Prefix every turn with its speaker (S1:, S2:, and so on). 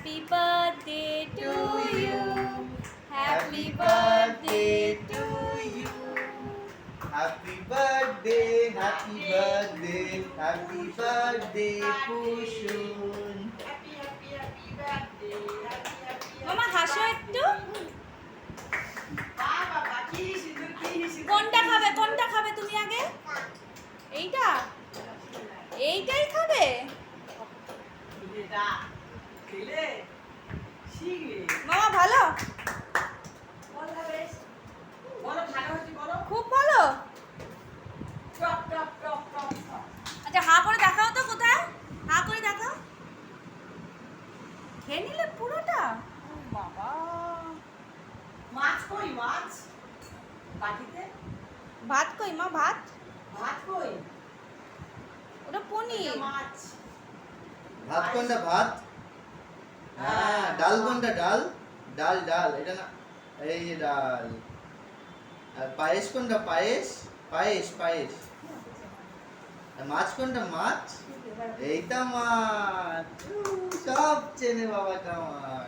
S1: Happy birthday to you. Happy birthday to you.
S2: Happy birthday, happy birthday, happy birthday, Pushun.
S1: মামা হাসো একটু। কোনটা খাবে তুমি আগে? এইটা? এইটাই খাবে? মামা ভালো? খুব ভালো। আচ্ছা হা করে দেখাও তো কোথায়? হা করে দেখাও। খেয়ে নিলে পুরোটা? ও বাবা।
S3: মাছ কই মাছ? বাটিতে?
S1: ভাত কই মা ভাত?
S3: ভাত কই?
S1: ওটা পনির।
S3: মাছ।
S2: ভাত কোনটা ভাত? হ্যাঁ, ডাল কোনটা ডাল? ডাল ডাল এটা না, এই যে ডাল। আর পায়েস কোনটা পায়েস? পায়েস পায়েস। আর মাছ কোনটা মাছ? এইটা মাছ। সব চেনে বাবাটা মাছ।